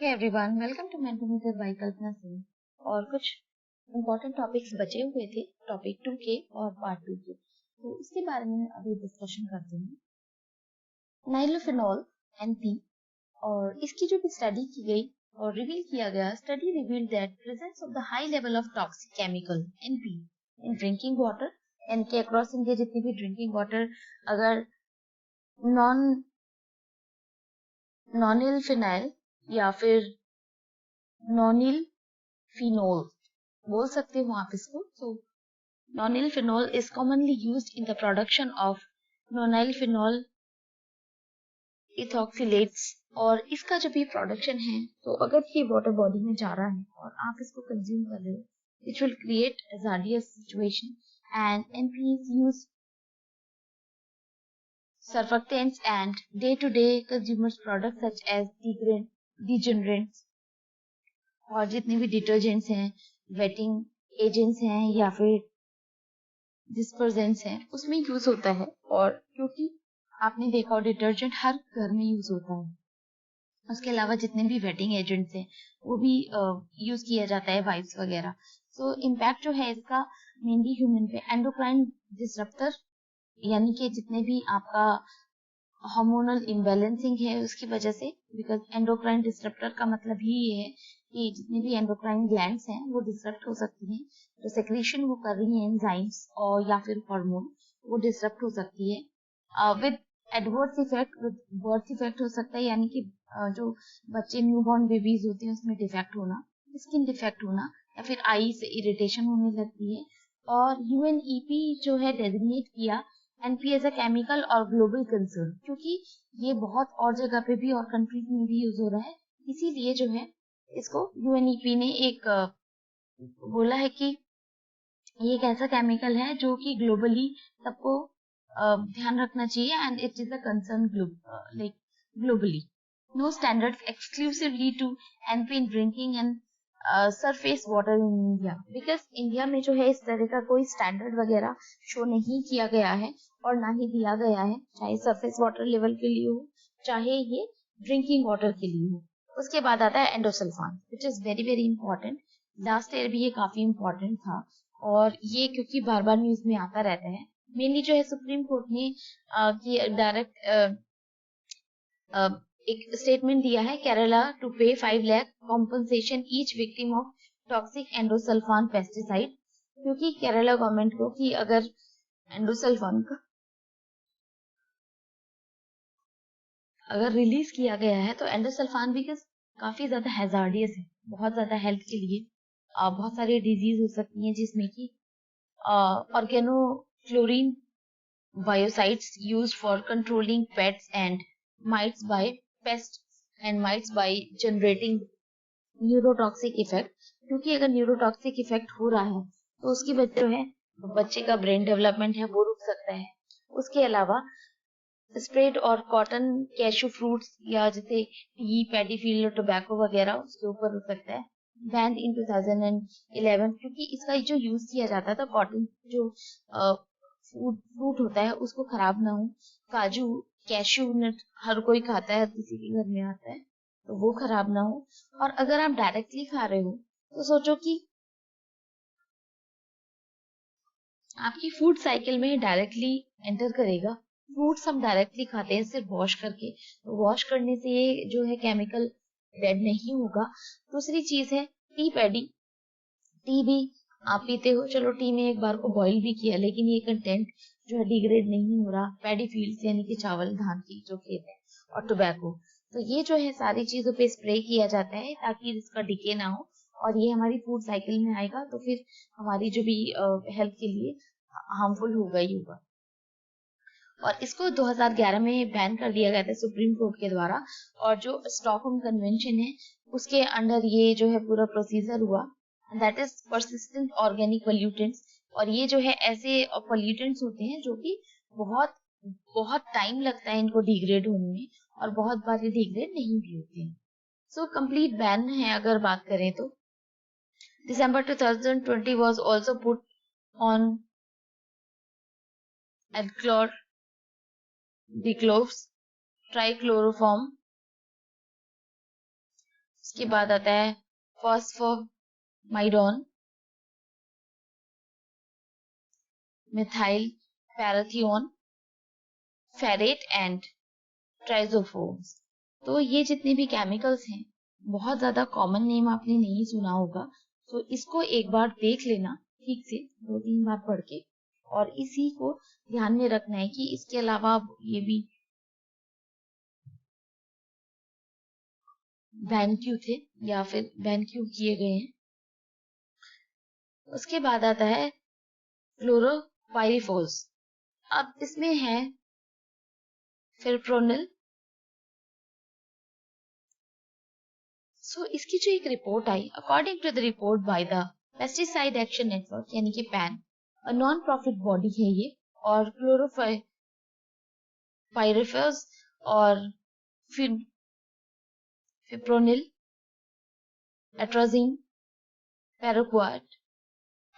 Hey everyone, welcome to mental method by Kalpana Singh. और कुछ important topics बचे हुए थे टॉपिक 2 के और पार्ट 2 के, तो उसके बारे में अभी डिस्कशन करते हैं। नाइलोफेनॉल एनपी और इसकी जो भी स्टडी की गई और रिवील किया गया, study revealed that presence of the high level of toxic chemical NP in drinking water, एन के अक्रॉस इंडिया जितनी भी ड्रिंकिंग वाटर अगर नॉनिल फिनाइल या फिर नॉनिल फिनोल बोल सकते हो आप इसको। So nonyl phenol is commonly used in the production of nonyl phenol ethoxylates. और इसका जो भी प्रोडक्शन है, तो अगर ये वाटर बॉडी में जा रहा है और आप इसको कंज्यूम कर रहे हो, it will create hazardous situation and NP is used surfactants and day-to-day consumers products such as detergents और जितने भी डिटर्जेंट्स हैं, वेटिंग एजेंट्स हैं या फिर डिस्पर्जेंट्स हैं, उसमें यूज होता है। और क्योंकि आपने देखा हो डिटर्जेंट हर घर में यूज होता है, उसके अलावा जितने भी वेटिंग एजेंट्स हैं वो भी यूज किया जाता है, वाइप्स वगैरह। सो इम्पैक्ट जो है इसका मेनली ह्यूमन पे एंडोक्राइन डिसरप्टर, यानी कि जितने भी आपका हार्मोनल इम्बैलेंसिंग है उसकी वजह से, बिकॉज एंडोक्राइन डिसरप्टर का मतलब ही ये है कि जितनी भी एंडोक्राइन ग्लैंड्स हैं वो डिसरप्ट हो सकती हैं, जो सेक्रेशन वो कर रही हैं एंजाइम्स और या फिर हार्मोन, वो डिसरप्ट हो सकती है with adverse effect, with birth effect हो सकता है, यानी कि जो बच्चे न्यूबॉर्न बेबीज होते हैं उसमें डिफेक्ट होना, स्किन डिफेक्ट होना या फिर आई से इरिटेशन होने लगती है। और यूएनईपी जो है डेजिग्नेट किया एनपी एज अ केमिकल और ग्लोबल कंसर्न, क्योंकि ये बहुत और जगह पे भी और कंट्रीज में भी यूज हो रहा है, इसीलिए जो है इसको यूएनईपी ने एक बोला है कि ये एक ऐसा केमिकल है जो कि ग्लोबली सबको ध्यान रखना चाहिए and it is a concern like globally. No standards exclusively to NP in drinking and surface water in India, because India में जो है इस तरह का कोई स्टैंडर्ड वगैरह शो नहीं किया गया है और ना ही दिया गया है, चाहे सरफेस वाटर लेवल के लिए हो चाहे ये ड्रिंकिंग वाटर के लिए हो। उसके बाद आता है endosulfan, which is very very important. Last year भी ये काफी इंपॉर्टेंट था और ये क्योंकि बार बार न्यूज में आता रहता है, मेनली जो है सुप्रीम कोर्ट ने डायरेक्ट एक स्टेटमेंट दिया है, केरला टू पे 5 lakh compensation each victim of toxic endosulfan pesticide, क्योंकि केरला गवर्नमेंट को कि अगर एंडोसल्फान का अगर रिलीज किया गया है तो एंडोसल्फान भी काफी ज्यादा हैजार्डियस है, बहुत ज्यादा हेल्थ के लिए बहुत सारी डिजीज हो सकती हैं, जिसमें कि ऑर्गेनोफ्लोरीन biocides used for controlling pests and mites by pests and mites by generating neurotoxic effect, क्योंकि अगर न्यूरोटॉक्सिक इफेक्ट हो रहा है तो उसकी वजह जो है बच्चे का ब्रेन डेवलपमेंट है वो रुक सकता है। उसके अलावा स्प्रेड और कॉटन कैशू फ्रूट्स या जैसे टी पैडी फील्ड और टोबैको वगैरह उसके ऊपर हो सकता है। बैंड इन 2011, क्योंकि इसका जो यूज किया जाता था कॉटन जो फ्रूट होता है उसको खराब ना हो, काजू कैशू नट हर कोई खाता है, किसी के घर में आता है, तो वो खराब ना हो। और अगर आप डायरेक्टली खा रहे हो तो सोचो कि आपकी फूड साइकिल में डायरेक्टली एंटर करेगा। फ्रूट्स हम डायरेक्टली खाते हैं सिर्फ वॉश करके, तो वॉश करने से ये जो है केमिकल डेड नहीं होगा। दूसरी चीज है टी पैडी, टी भी आप पीते हो, चलो टी में एक बार को बॉईल भी किया लेकिन ये कंटेंट जो है डिग्रेड नहीं हो रहा। पैडी फील्ड्स यानी कि चावल धान की जो खेत है, और टोबैको, तो ये जो है सारी चीजों पे स्प्रे किया जाता है ताकि इसका डिके ना हो और ये हमारी फूड साइकिल में आएगा तो फिर हमारी जो भी हेल्थ के लिए हार्मफुल होगा ही होगा। और इसको 2011 में बैन कर दिया गया था सुप्रीम कोर्ट के द्वारा, और जो स्टॉकहोम कन्वेंशन है उसके अंडर ये जो है पूरा प्रोसीजर हुआ, that is persistent organic pollutants. और ये जो है ऐसे पोल्यूटेंट्स होते हैं जो कि बहुत बहुत टाइम लगता है इनको डिग्रेड होने में और बहुत बार ये डिग्रेड नहीं भी होते हैं। सो कंप्लीट बैन है अगर बात करें तो। December 2020 was also put on Adchlor, Diclofes, Trichloroform, उसके बाद आता है फॉस्फोमाइडोन, मिथाइल पैराथियोन, फेरेट एंड ट्राइजोफोन्स। तो ये जितने भी केमिकल्स हैं, बहुत ज्यादा कॉमन नेम आपने नहीं सुना होगा, तो इसको एक बार देख लेना ठीक से, 2-3 बार पढ़ के, और इसी को ध्यान में रखना है कि इसके अलावा ये भी बैन क्यों थे या फिर बैन क्यों किए गए हैं। उसके बाद आता है क्लोरोपाइरिफॉस। अब इसमें है फिप्रनिल। सो इसकी जो एक रिपोर्ट आई, according to the report by the pesticide action network यानी कि पैन, नॉन प्रॉफिट बॉडी है ये, और क्लोरोपाइरिफॉस और fipronil, atrazine, paraquat,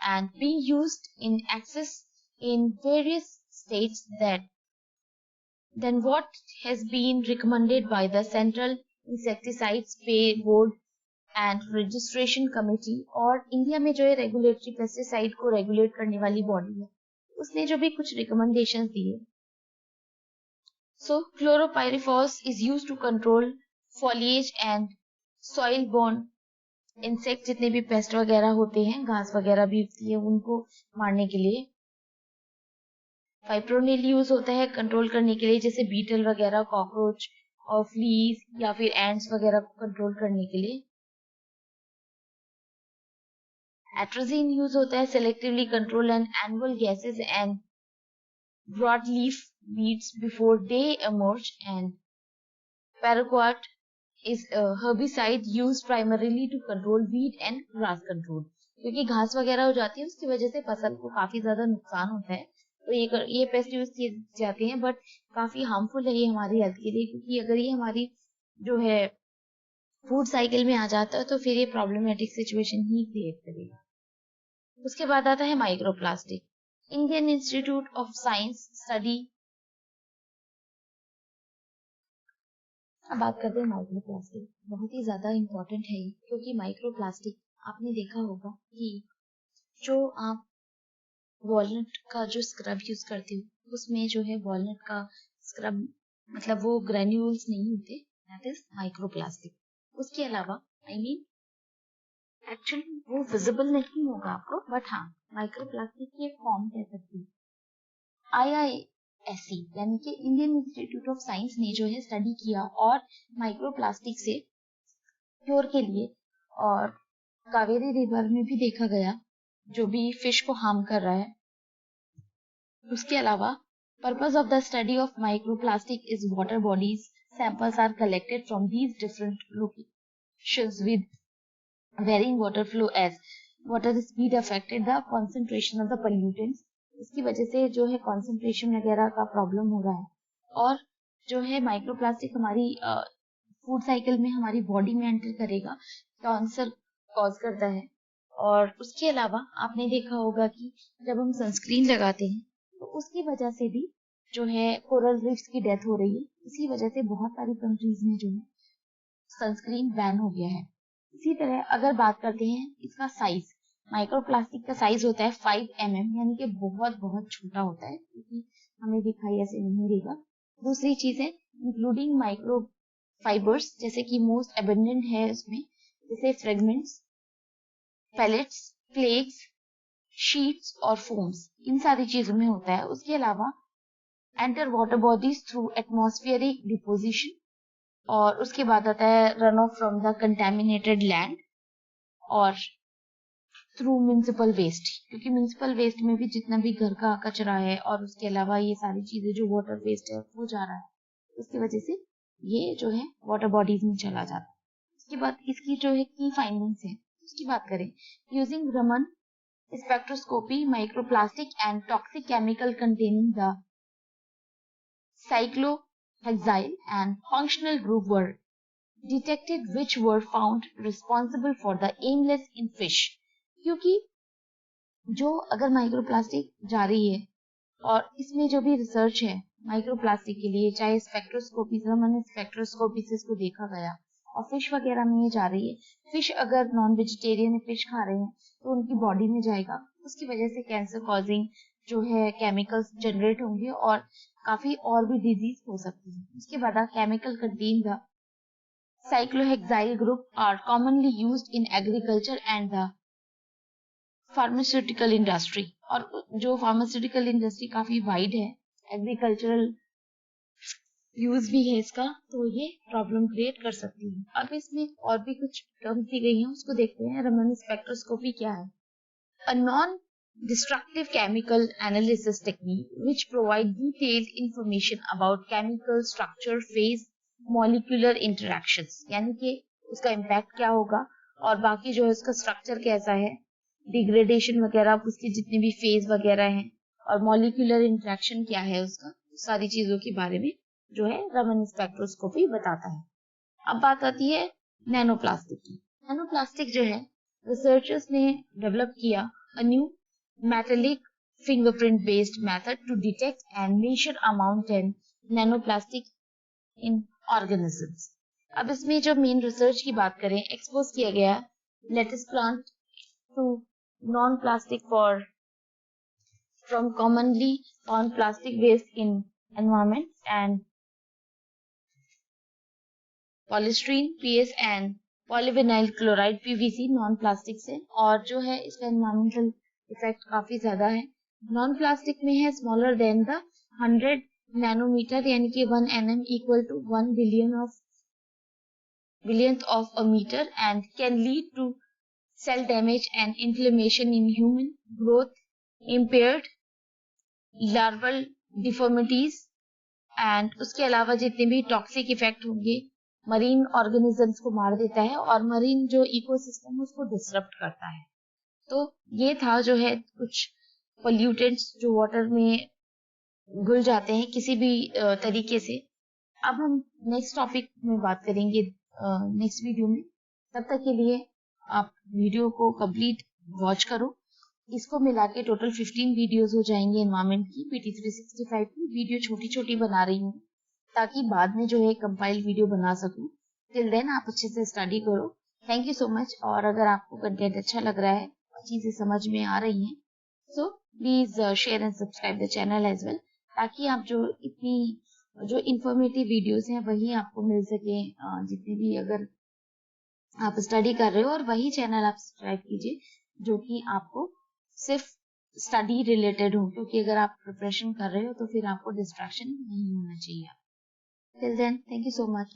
and being used in excess in various states than what has been recommended by the Central Insecticides Board and Registration Committee। और India में जो है रेगुलेटरी पेस्टिसाइड को regulate करने वाली बॉडी है, उसने जो भी कुछ रिकमेंडेशंस दिए। So chlorpyrifos is used to control foliage and soil borne insect, जितने भी पेस्ट वगैरह होते हैं, घास वगैरह भी उगती है, उनको मारने के लिए। फाइप्रोनिल यूज होता है कंट्रोल करने के लिए, जैसे बीटल वगैरह, कॉकरोच और फ्लीज या फिर एंड्स वगैरह को कंट्रोल करने के लिए। एट्राजीन यूज होता है selectively control and annual grasses and broad leaf weeds before they emerge, and paraquat is a herbicide used primarily to control weed and grass control। क्योंकि घास वगैरह हो जाती है, उसकी वजह से फसल को काफी ज्यादा नुकसान होता है, तो ये पेस्ट यूज किए जाते हैं, बट काफी हार्मफुल है ये हमारी हेल्थ के लिए, क्योंकि अगर ये हमारी जो है फूड साइकिल में आ जाता है तो फिर ये प्रॉब्लमेटिक सिचुएशन ही क्रिएट करेगा। उसके बाद आता है microplastic. Indian institute of science study. अब बात करते हैं माइक्रोप्लास्टिक। बहुत ही ज्यादा इम्पोर्टेंट है ये, क्योंकि माइक्रोप्लास्टिक आपने देखा होगा कि जो आप वॉलनट का जो स्क्रब यूज करते हो, उसमें जो है वॉलनट का स्क्रब मतलब वो ग्रेन्यूल्स नहीं होते, दैट इज माइक्रोप्लास्टिक। उसके अलावा एक्चुअली वो विजिबल नहीं होगा आपको, बट हाँ, माइक्रोप्लास्टिक की एक फॉर्म कह सकती है। IISc यानी कि इंडियन इंस्टीट्यूट ऑफ साइंस ने जो है स्टडी किया और माइक्रोप्लास्टिक से क्योर के लिए, और कावेरी रिवर में भी देखा गया जो भी फिश को हार्म कर रहा है। उसके अलावा purpose of the study of microplastic is water bodies samples are collected from these different locations with varying water flow as water speed affected the concentration of the pollutants। इसकी वजह से जो है कॉन्सेंट्रेशन वगैरह का प्रॉब्लम हो रहा है, और जो है माइक्रोप्लास्टिक हमारी फूड साइकिल में हमारी बॉडी में एंटर करेगा, कैंसर कॉज करता है। और उसके अलावा आपने देखा होगा कि जब हम सनस्क्रीन लगाते हैं तो उसकी वजह से भी जो है कोरल रीफ्स की डेथ हो रही है। इसी वजह से बहुत सारी कंट्रीज में जो है सनस्क्रीन बैन हो गया है। इसी तरह अगर बात करते हैं इसका साइज, माइक्रोप्लास्टिक का साइज होता है 5 mm, यानी कि बहुत बहुत छोटा होता है, क्योंकि हमें दिखाई ऐसे नहीं देगा। दूसरी चीज है इंक्लूडिंग माइक्रो फाइबर्स, जैसे कि मोस्ट एबंडेंट है उसमें, जैसे फ्रेगमेंट्स, पैलेट्स, फ्लेक्स, शीट्स और फोम्स, इन सारी चीजों में होता है। उसके अलावा enter water bodies through atmospheric deposition, और उसके बाद आता है run of from the contaminated land और थ्रू म्युनिसिपल वेस्ट, क्योंकि म्युनिसिपल वेस्ट में भी जितना भी घर का कचरा है और उसके अलावा ये सारी चीजें जो वाटर वेस्ट है वो जा रहा है, उसकी वजह से ये जो है वाटर बॉडीज में चला जाता है। उसके बाद इसकी जो है की फाइंडिंग्स है उसकी बात करें, using Raman spectroscopy microplastic and toxic chemical containing the cyclohexyl and functional group were detected which were found responsible for the aimless in fish। क्योंकि जो अगर माइक्रोप्लास्टिक जा रही है और इसमें जो भी रिसर्च है माइक्रोप्लास्टिक के लिए, चाहे स्पेक्ट्रोस्कोपी, रमन स्पेक्ट्रोस्कोपी से इसको देखा गया और फिश वगैरह में ये जा रही है। फिश अगर नॉन वेजिटेरियन फिश खा रहे हैं तो उनकी बॉडी में जाएगा, उसकी वजह से कैंसर कॉजिंग जो है केमिकल्स जनरेट होंगे और काफी और भी डिजीज हो सकती है। उसके बाद chemical contain the cyclohexyl group are commonly used in agriculture and the pharmaceutical industry। और जो फार्मास्यूटिकल इंडस्ट्री काफी वाइड है, एग्रीकल्चरल यूज भी है इसका, तो ये प्रॉब्लम क्रिएट कर सकती है। अब इसमें और भी कुछ टर्म्स दी गई हैं, उसको देखते हैं। रमन स्पेक्ट्रोस्कोपी क्या है? A non-destructive chemical analysis technique which provide detailed information about chemical structure, phase, molecular interactions। यानी कि उसका इम्पैक्ट क्या होगा और बाकी जो है उसका स्ट्रक्चर कैसा है, डिग्रेडेशन वगैरह, उसकी जितनी भी फेज वगैरह हैं और मॉलिक्यूलर इंटरेक्शन क्या है उसका, सारी चीजों के बारे में जो है रमन स्पेक्ट्रोस्कोपी बताता है। अब बात आती है नैनोप्लास्टिक की। नैनोप्लास्टिक जो है रिसर्चर्स ने डेवलप किया a new metallic fingerprint based method to detect and measure amount and nanoplastic in organisms। अब इसमें जो मेन रिसर्च की बात करें, एक्सपोज किया गया latest plant to non plastic for from commonly found plastic waste in environment and polystyrene, PS and polyvinyl chloride PVC non plastic से, और जो है इसका एनवायरमेंटल इफेक्ट काफी ज्यादा है। नॉन प्लास्टिक में है स्मॉलर देन द 100 नैनोमीटर, यानी कि 1 nm equal to 1 billionth of a meter and can lead to cell damage and inflammation in human growth, impaired larval deformities and उसके अलावा जितने भी टॉक्सिक इफेक्ट होंगे, मरीन ऑर्गेनिजम्स को मार देता है और मरीन जो इकोसिस्टम है उसको डिसरप्ट करता है। तो ये था जो है कुछ पोल्यूटेंट्स जो वाटर में घुल जाते हैं किसी भी तरीके से। अब हम नेक्स्ट टॉपिक में बात करेंगे नेक्स्ट वीडियो में। तब तक के लिए आप वीडियो को कंप्लीट वॉच करो। इसको मिला के टोटल 15 वीडियोस हो जाएंगे एनवायरमेंट की। PT 365 की वीडियो छोटी छोटी बना रही हूँ ताकि बाद में जो है कंपाइल वीडियो बना सकूं। टिल देन आप अच्छे से स्टडी करो। Thank you so much. और अगर आपको कंटेंट अच्छा लग रहा है, चीजें समझ में आ रही हैं, so please share and subscribe the channel as well, ताकि आप जो इतनी जो इंफॉर्मेटिव वीडियोस हैं वही आपको मिल सके। जितनी भी अगर आप स्टडी कर रहे हो, और वही चैनल आप सब्सक्राइब कीजिए जो कि आपको सिर्फ स्टडी रिलेटेड हो, क्योंकि अगर आप प्रिपरेशन कर रहे हो तो फिर आपको डिस्ट्रैक्शन नहीं होना चाहिए। Till then thank you so much.